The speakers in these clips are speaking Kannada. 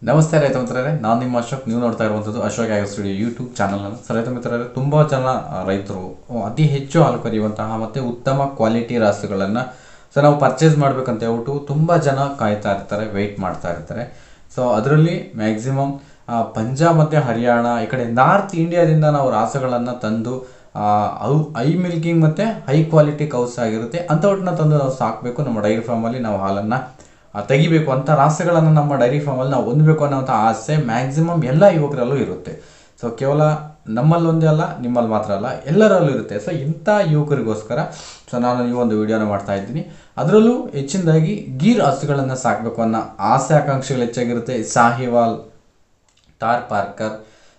ನಮಸ್ತೆ ರೈತ ಮಿತ್ರರೇ, ನಾನು ನಿಮ್ಮ ಅಶೋಕ್. ನೀವು ನೋಡ್ತಾ ಇರುವಂಥದ್ದು ಅಶೋಕ್ ಆಗ ಸ್ಟುಡಿಯೋ ಯೂಟ್ಯೂಬ್ ಚಾನಲ್ನ. ರೈತ ಮಿತ್ರರೇ, ತುಂಬ ಜನ ರೈತರು ಅತಿ ಹೆಚ್ಚು ಹಾಲು ಕರೆಯುವಂತಹ ಮತ್ತು ಉತ್ತಮ ಕ್ವಾಲಿಟಿ ರಾಸುಗಳನ್ನು ನಾವು ಪರ್ಚೇಸ್ ಮಾಡಬೇಕಂತ ಹೇಳ್ಬಿಟ್ಟು ತುಂಬ ಜನ ಕಾಯ್ತಾ ಇರ್ತಾರೆ, ವೆಯ್ಟ್ ಮಾಡ್ತಾ ಇರ್ತಾರೆ. ಸೊ ಅದರಲ್ಲಿ ಮ್ಯಾಕ್ಸಿಮಮ್ ಪಂಜಾಬ್ ಮತ್ತು ಹರಿಯಾಣ ಈ ಕಡೆ ನಾರ್ತ್ ಇಂಡಿಯಾದಿಂದ ನಾವು ರಾಸುಗಳನ್ನು ತಂದು ಅವು ಐ ಮಿಲ್ಕಿಂಗ್ ಮತ್ತು ಹೈ ಕ್ವಾಲಿಟಿ ಕೌಸ್ ಆಗಿರುತ್ತೆ ಅಂಥವನ್ನ ತಂದು ನಾವು ಸಾಕಬೇಕು. ನಮ್ಮ ಡೈರಿ ಫಾರ್ಮಲ್ಲಿ ನಾವು ಹಾಲನ್ನು ತೆಗಿಬೇಕು ಅಂತ ರಾಸುಗಳನ್ನು ನಮ್ಮ ಡೈರಿ ಫಾರ್ಮಲ್ಲಿ ನಾವು ಹೊಂದಬೇಕು ಅನ್ನೋಂಥ ಆಸೆ ಮ್ಯಾಕ್ಸಿಮಮ್ ಎಲ್ಲ ಯುವಕರಲ್ಲೂ ಇರುತ್ತೆ. ಸೊ ಕೇವಲ ನಮ್ಮಲ್ಲಿ ಒಂದೇ ಅಲ್ಲ, ನಿಮ್ಮಲ್ಲಿ ಮಾತ್ರ ಅಲ್ಲ, ಎಲ್ಲರಲ್ಲೂ ಇರುತ್ತೆ. ಸೊ ಇಂಥ ಯುವಕರಿಗೋಸ್ಕರ ನಾನು ಈ ಒಂದು ವಿಡಿಯೋನ ಮಾಡ್ತಾ ಇದ್ದೀನಿ. ಅದರಲ್ಲೂ ಹೆಚ್ಚಿನದಾಗಿ ಗೀರ್ ಹಸುಗಳನ್ನು ಸಾಕಬೇಕು ಅನ್ನೋ ಆಸೆ ಆಕಾಂಕ್ಷೆಗಳು ಹೆಚ್ಚಾಗಿರುತ್ತೆ. ಸಾಹಿವಾಲ್, ತಾರ್ ಪಾರ್ಕರ್,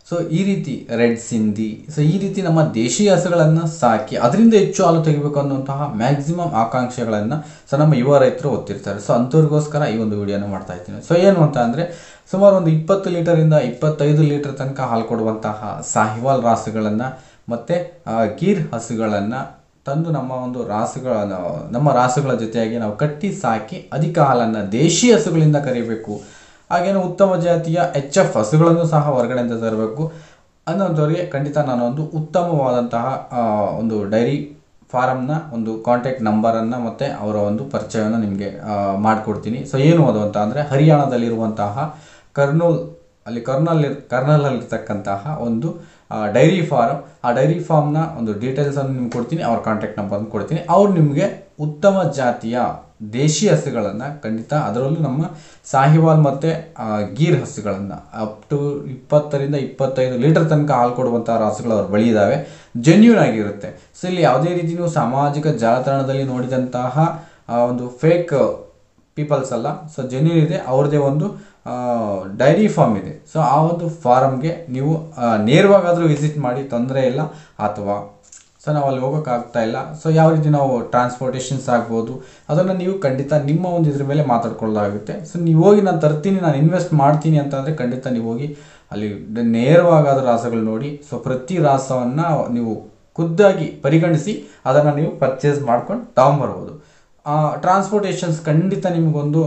ಸೊ ಈ ರೀತಿ ರೆಡ್ ಸಿಂಧಿ, ಸೊ ಈ ರೀತಿ ನಮ್ಮ ದೇಶೀಯ ಹಸುಗಳನ್ನು ಸಾಕಿ ಅದರಿಂದ ಹೆಚ್ಚು ಹಾಲು ತೆಗಿಬೇಕು ಅನ್ನುವಂತಹ ಮ್ಯಾಕ್ಸಿಮಮ್ ಆಕಾಂಕ್ಷೆಗಳನ್ನು ನಮ್ಮ ಯುವ ರೈತರು ಹೊತ್ತಿರ್ತಾರೆ. ಸೊ ಅಂಥವ್ರಿಗೋಸ್ಕರ ಈ ಒಂದು ವಿಡಿಯೋನ ಮಾಡ್ತಾ ಇದ್ದೀನಿ. ಸೊ ಏನು ಅಂತ ಅಂದರೆ, ಸುಮಾರು ಒಂದು 20 ಲೀಟರಿಂದ 25 ಲೀಟರ್ ತನಕ ಹಾಲು ಕೊಡುವಂತಹ ಸಾಹಿವಾಲ್ ರಾಸುಗಳನ್ನು ಮತ್ತು ಗೀರ್ ಹಸುಗಳನ್ನು ತಂದು ನಮ್ಮ ರಾಸುಗಳ ಜೊತೆಯಾಗಿ ನಾವು ಕಟ್ಟಿ ಸಾಕಿ ಅಧಿಕ ಹಾಲನ್ನು ದೇಶಿ ಹಸುಗಳಿಂದ ಕರಿಬೇಕು. ಹಾಗೇನು ಉತ್ತಮ ಜಾತಿಯ HF ಹಸುಗಳನ್ನು ಸಹ ಹೊರಗಡೆಯಿಂದ ತರಬೇಕು ಅನ್ನೋಂಥವ್ರಿಗೆ ಖಂಡಿತ ನಾನು ಒಂದು ಉತ್ತಮವಾದಂತಹ ಒಂದು ಡೈರಿ ಫಾರಮ್ನ ಒಂದು ಕಾಂಟ್ಯಾಕ್ಟ್ ನಂಬರನ್ನು ಮತ್ತು ಅವರ ಒಂದು ಪರಿಚಯವನ್ನು ನಿಮಗೆ ಮಾಡಿಕೊಡ್ತೀನಿ. ಸೊ ಏನು ಅದು ಅಂತ ಅಂದರೆ, ಹರಿಯಾಣದಲ್ಲಿರುವಂತಹ ಕರ್ನಲಲ್ಲಿರ್ತಕ್ಕಂತಹ ಒಂದು ಡೈರಿ ಫಾರಮ್. ಆ ಡೈರಿ ಫಾರ್ಮ್ನ ಒಂದು ಡೀಟೇಲ್ಸನ್ನು ನಿಮ್ಗೆ ಕೊಡ್ತೀನಿ, ಅವ್ರ ಕಾಂಟ್ಯಾಕ್ಟ್ ನಂಬರ್ನ ಕೊಡ್ತೀನಿ. ಅವ್ರು ನಿಮಗೆ ಉತ್ತಮ ಜಾತಿಯ ದೇಶಿ ಹಸುಗಳನ್ನು ಖಂಡಿತ, ಅದರಲ್ಲೂ ನಮ್ಮ ಸಾಹಿವಾಲ್ ಮತ್ತು ಗೀರ್ ಹಸುಗಳನ್ನು ಅಪ್ ಟು 20ರಿಂದ 25 ಲೀಟರ್ ತನಕ ಹಾಲು ಕೊಡುವಂಥ ರಾಸುಗಳು ಅವ್ರ ಬಳಿ ಇದ್ದಾವೆ. ಜೆನ್ಯೂನ್ ಆಗಿರುತ್ತೆ. ಸೊ ಇಲ್ಲಿ ಯಾವುದೇ ರೀತಿ ನೀವು ಸಾಮಾಜಿಕ ಜಾಲತಾಣದಲ್ಲಿ ನೋಡಿದಂತಹ ಒಂದು ಫೇಕ್ ಪೀಪಲ್ಸ್ ಅಲ್ಲ. ಸೊ ಜೆನ್ಯೂನ್ ಇದೆ, ಅವ್ರದ್ದೇ ಒಂದು ಡೈರಿ ಫಾರ್ಮ್ ಇದೆ. ಸೊ ಆ ಒಂದು ಫಾರಮ್ಗೆ ನೀವು ನೇರವಾಗಾದರೂ ವಿಸಿಟ್ ಮಾಡಿ, ತೊಂದರೆ ಇಲ್ಲ. ಅಥವಾ ಸೊ ನಾವು ಅಲ್ಲಿ ಹೋಗೋಕ್ಕಾಗ್ತಾ ಇಲ್ಲ, ಸೊ ಯಾವ ರೀತಿ ನಾವು ಟ್ರಾನ್ಸ್ಪೋರ್ಟೇಷನ್ಸ್ ಆಗ್ಬೋದು ಅದನ್ನು ನೀವು ಖಂಡಿತ ನಿಮ್ಮ ಒಂದು ಇದ್ರ ಮೇಲೆ ಮಾತಾಡ್ಕೊಳ್ಳೋದಾಗುತ್ತೆ. ಸೊ ನೀವು ಹೋಗಿ ನಾನು ತರ್ತೀನಿ, ನಾನು ಇನ್ವೆಸ್ಟ್ ಮಾಡ್ತೀನಿ ಅಂತಂದರೆ ಖಂಡಿತ ನೀವು ಹೋಗಿ ಅಲ್ಲಿ ನೇರವಾಗಾದ ರಾಸಗಳು ನೋಡಿ. ಸೊ ಪ್ರತಿ ರಾಸವನ್ನು ನೀವು ಖುದ್ದಾಗಿ ಪರಿಗಣಿಸಿ ಅದನ್ನು ನೀವು ಪರ್ಚೇಸ್ ಮಾಡ್ಕೊಂಡು ತಗೊಂಬರ್ಬೋದು. ಟ್ರಾನ್ಸ್ಪೋರ್ಟೇಷನ್ಸ್ ಖಂಡಿತ ನಿಮಗೊಂದು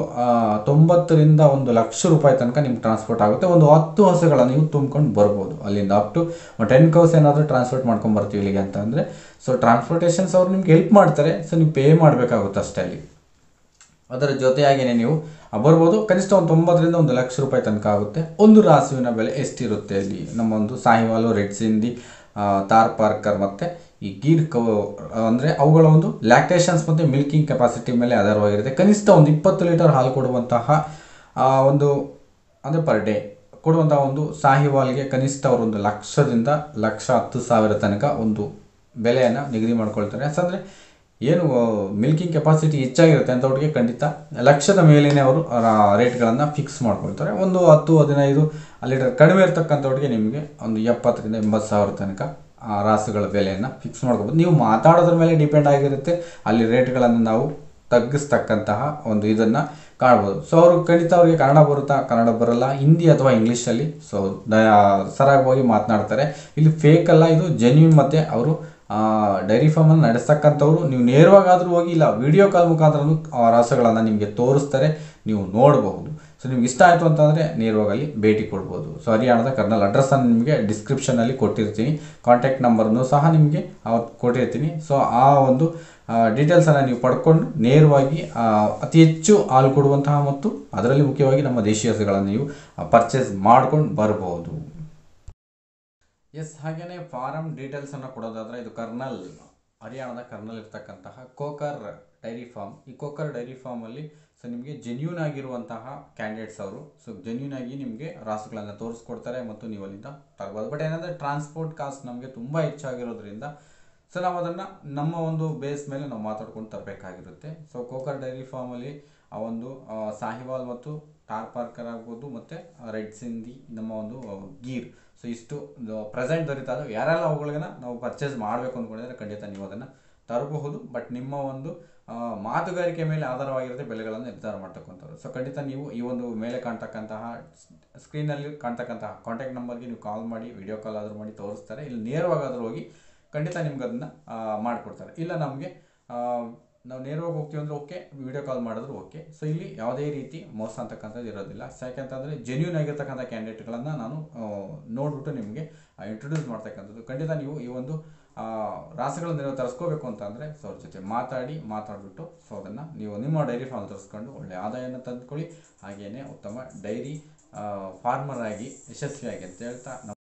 90ರಿಂದ 1 ಲಕ್ಷ ರೂಪಾಯಿ ತನಕ ನಿಮ್ಗೆ ಟ್ರಾನ್ಸ್ಪೋರ್ಟ್ ಆಗುತ್ತೆ. ಒಂದು 10 ಹಸುಗಳನ್ನು ನೀವು ತುಂಬ್ಕೊಂಡು ಬರ್ಬೋದು. ಅಲ್ಲಿಂದ ಅಪ್ ಟು 10 ಕೌಸ್ ಏನಾದರೂ ಟ್ರಾನ್ಸ್ಪೋರ್ಟ್ ಮಾಡ್ಕೊಂಡು ಬರ್ತೀವಿ ಇಲ್ಲಿಗೆ ಅಂತ ಅಂದರೆ, ಸೊ ಟ್ರಾನ್ಸ್ಪೋರ್ಟೇಷನ್ಸ್ ಅವ್ರು ನಿಮ್ಗೆ ಹೆಲ್ಪ್ ಮಾಡ್ತಾರೆ. ಸೊ ನೀವು ಪೇ ಮಾಡಬೇಕಾಗುತ್ತೆ ಅಷ್ಟೇ ಅಲ್ಲಿ. ಅದರ ಜೊತೆಯಾಗಿಯೇ ನೀವು ಬರ್ಬೋದು. ಕನಿಷ್ಠ ಒಂದು 90ರಿಂದ 1 ಲಕ್ಷ ರೂಪಾಯಿ ತನಕ ಆಗುತ್ತೆ. ಒಂದು ರಾಸುವಿನ ಬೆಲೆ ಎಷ್ಟಿರುತ್ತೆ ಅಲ್ಲಿ? ನಮ್ಮ ಒಂದು ಸಾಹಿವಾಲು, ರೆಡ್ ಸಿಂಧಿ, ತಾರ್ ಪಾರ್ಕರ್ ಮತ್ತು ಈ ಗೀರ್ ಅಂದರೆ ಅವುಗಳ ಒಂದು ಲ್ಯಾಕ್ಟೇಷನ್ಸ್ ಮತ್ತು ಮಿಲ್ಕಿಂಗ್ ಕೆಪಾಸಿಟಿ ಮೇಲೆ ಆಧಾರವಾಗಿರುತ್ತೆ. ಕನಿಷ್ಠ ಒಂದು 20 ಲೀಟರ್ ಹಾಲು ಕೊಡುವಂತಹ ಒಂದು ಅಂದರೆ ಪರ್ ಡೇ ಕೊಡುವಂತಹ ಒಂದು ಸಾಹಿವಾಲ್ಗೆ ಕನಿಷ್ಠ ಅವರು 1 ಲಕ್ಷದಿಂದ 1,10,000 ತನಕ ಒಂದು ಬೆಲೆಯನ್ನು ನಿಗದಿ ಮಾಡ್ಕೊಳ್ತಾರೆ. ಅಂದರೆ ಏನು ಮಿಲ್ಕಿಂಗ್ ಕೆಪಾಸಿಟಿ ಹೆಚ್ಚಾಗಿರುತ್ತೆ ಅಂಥವ್ರಿಗೆ ಖಂಡಿತ ಲಕ್ಷದ ಮೇಲೇ ಅವರು ರೇಟ್ಗಳನ್ನು ಫಿಕ್ಸ್ ಮಾಡ್ಕೊಳ್ತಾರೆ. ಒಂದು 10-15 ಲೀಟರ್ ಕಡಿಮೆ ಇರ್ತಕ್ಕಂಥವ್ರಿಗೆ ನಿಮಗೆ ಒಂದು 70ರಿಂದ 80,000 ತನಕ ರಾಸುಗಳ ಬೆಲೆಯನ್ನು ಫಿಕ್ಸ್ ಮಾಡ್ಕೊಬೋದು. ನೀವು ಮಾತಾಡೋದ್ರ ಮೇಲೆ ಡಿಪೆಂಡ್ ಆಗಿರುತ್ತೆ. ಅಲ್ಲಿ ರೇಟ್ಗಳನ್ನು ನಾವು ತಗ್ಗಿಸ್ತಕ್ಕಂತಹ ಒಂದು ಇದನ್ನು ಕಾಣ್ಬೋದು. ಸೊ ಅವರು ಖಂಡಿತ ಅವ್ರಿಗೆ ಕನ್ನಡ ಬರುತ್ತಾ, ಕನ್ನಡ ಬರಲ್ಲ, ಹಿಂದಿ ಅಥವಾ ಇಂಗ್ಲೀಷಲ್ಲಿ ಸೊ ಸರಾಗವಾಗಿ ಮಾತನಾಡ್ತಾರೆ. ಇಲ್ಲಿ ಫೇಕ್ ಅಲ್ಲ, ಇದು ಜೆನ್ಯೂನ್. ಮತ್ತು ಅವರು ಡೈರಿ ಫಾರ್ಮನ್ನು ನಡೆಸ್ತಕ್ಕಂಥವ್ರು. ನೀವು ನೇರವಾಗಾದರೂ ಹೋಗಿ, ಇಲ್ಲ ವಿಡಿಯೋ ಕಾಲ್ ಮುಖಾಂತರ ರಾಸುಗಳನ್ನು ನಿಮಗೆ ತೋರಿಸ್ತಾರೆ, ನೀವು ನೋಡಬಹುದು. ಸೊ ನಿಮ್ಗೆ ಇಷ್ಟ ಆಯಿತು ಅಂತಂದರೆ ನೇರವಾಗಿ ಅಲ್ಲಿ ಭೇಟಿ ಕೊಡ್ಬೋದು. ಸೊ ಹರಿಯಾಣದ ಕರ್ನಲ್ ಅಡ್ರೆಸ್ಸನ್ನು ನಿಮಗೆ ಡಿಸ್ಕ್ರಿಪ್ಷನಲ್ಲಿ ಕೊಟ್ಟಿರ್ತೀನಿ, ಕಾಂಟ್ಯಾಕ್ಟ್ ನಂಬರ್ನು ಸಹ ನಿಮಗೆ ಅವತ್ತು ಕೊಟ್ಟಿರ್ತೀನಿ. ಸೊ ಆ ಒಂದು ಡೀಟೇಲ್ಸನ್ನು ನೀವು ಪಡ್ಕೊಂಡು ನೇರವಾಗಿ ಅತಿ ಹೆಚ್ಚು ಹಾಲು ಕೊಡುವಂತಹ ಮತ್ತು ಅದರಲ್ಲಿ ಮುಖ್ಯವಾಗಿ ನಮ್ಮ ದೇಶೀಯ ಹಸುಗಳನ್ನು ನೀವು ಪರ್ಚೇಸ್ ಮಾಡ್ಕೊಂಡು ಬರ್ಬೋದು. ಎಸ್, ಹಾಗೆಯೇ ಫಾರಮ್ ಡೀಟೇಲ್ಸನ್ನು ಕೊಡೋದಾದರೆ, ಇದು ಹರಿಯಾಣದ ಕರ್ನಲ್ ಇರ್ತಕ್ಕಂತಹ ಕೋಕರ್ ಡೈರಿ ಫಾರ್ಮ್. ಈ ಕೋಕರ್ ಡೈರಿ ಫಾರ್ಮಲ್ಲಿ ಸೊ ನಿಮಗೆ ಜೆನ್ಯೂನ್ ಆಗಿರುವಂತಹ ಕ್ಯಾಂಡಿಡೇಟ್ಸ್ ಅವರು. ಸೊ ಜೆನ್ಯೂನ್ ಆಗಿ ನಿಮಗೆ ರಾಸುಗಳನ್ನು ತೋರಿಸ್ಕೊಡ್ತಾರೆ ಮತ್ತು ನೀವು ಅಲ್ಲಿಂದ ತರ್ಬೋದು. ಬಟ್ ಏನಂದರೆ ಟ್ರಾನ್ಸ್ಪೋರ್ಟ್ ಕಾಸ್ಟ್ ನಮಗೆ ತುಂಬ ಹೆಚ್ಚಾಗಿರೋದ್ರಿಂದ ಸೊ ನಾವು ಅದನ್ನು ನಮ್ಮ ಒಂದು ಬೇಸ್ ಮೇಲೆ ನಾವು ಮಾತಾಡ್ಕೊಂಡು ತರಬೇಕಾಗಿರುತ್ತೆ. ಸೊ ಕೋಕರ್ ಡೈರಿ ಫಾರ್ಮಲ್ಲಿ ಆ ಒಂದು ಸಾಹಿವಾಲ್ ಮತ್ತು ತಾರ್ ಪಾರ್ಕರ್ ಆಗ್ಬೋದು ಮತ್ತು ರೆಡ್ ಸಿಂಧಿ, ನಮ್ಮ ಒಂದು ಗೀರ್, ಸೊ ಇಷ್ಟು ಪ್ರೆಸೆಂಟ್ ದೊರೀತಾ ಇದ್ದಾವೆ. ಯಾರೆಲ್ಲ ಅವುಗಳನ್ನ ನಾವು ಪರ್ಚೇಸ್ ಮಾಡಬೇಕು ಅಂದ್ಕೊಂಡಿದ್ರೆ ಖಂಡಿತ ನೀವು ಅದನ್ನು ತರಬಹುದು. ಬಟ್ ನಿಮ್ಮ ಒಂದು ಮಾತುಗಾರಿಕೆ ಮೇಲೆ ಆಧಾರವಾಗಿರುತ್ತೆ ಬೆಲೆಗಳನ್ನು ನಿರ್ಧಾರ ಮಾಡ್ತಕ್ಕಂಥವ್ರು. ಸೊ ಖಂಡಿತ ನೀವು ಈ ಒಂದು ಮೇಲೆ ಕಾಣ್ತಕ್ಕಂತಹ ಸ್ಕ್ರೀನಲ್ಲಿ ಕಾಣ್ತಕ್ಕಂತಹ ಕಾಂಟ್ಯಾಕ್ಟ್ ನಂಬರ್ಗೆ ನೀವು ಕಾಲ್ ಮಾಡಿ, ವಿಡಿಯೋ ಕಾಲ್ ಆದರೂ ಮಾಡಿ ತೋರಿಸ್ತಾರೆ. ಇಲ್ಲಿ ನೇರವಾಗಾದರೂ ಹೋಗಿ ಖಂಡಿತ ನಿಮ್ಗೆ ಅದನ್ನು ಮಾಡಿಕೊಡ್ತಾರೆ. ಇಲ್ಲ ನಮಗೆ ನಾವು ನೇರವಾಗಿ ಹೋಗ್ತೀವಿ ಅಂದರೆ ಓಕೆ, ವಿಡಿಯೋ ಕಾಲ್ ಮಾಡಿದ್ರು ಓಕೆ. ಸೊ ಇಲ್ಲಿ ಯಾವುದೇ ರೀತಿ ಮೋಸ ಅಂತಕ್ಕಂಥದ್ದು ಇರೋದಿಲ್ಲ. ಯಾಕೆಂತಂದರೆ ಜೆನ್ಯೂನ್ ಆಗಿರ್ತಕ್ಕಂಥ ಕ್ಯಾಂಡಿಡೇಟ್ಗಳನ್ನು ನಾನು ನೋಡಿಬಿಟ್ಟು ನಿಮಗೆ ಇಂಟ್ರೊಡ್ಯೂಸ್ ಮಾಡ್ತಕ್ಕಂಥದ್ದು. ಖಂಡಿತ ನೀವು ಈ ಒಂದು ರಾಸುಗಳನ್ನು ನೀವು ತರಿಸ್ಕೋಬೇಕು ಅಂತಂದರೆ ಸೊ ಅವ್ರ ಜೊತೆ ಮಾತಾಡಿಬಿಟ್ಟು ಸೊ ಅದನ್ನು ನೀವು ನಿಮ್ಮ ಡೈರಿ ಫಾರ್ಮ್ ತರಿಸ್ಕೊಂಡು ಒಳ್ಳೆಯ ಆದಾಯನ ತಂದುಕೊಳ್ಳಿ. ಹಾಗೆಯೇ ಉತ್ತಮ ಡೈರಿ ಫಾರ್ಮರ್ ಆಗಿ ಯಶಸ್ವಿಯಾಗಿ ಅಂತ ಹೇಳ್ತಾ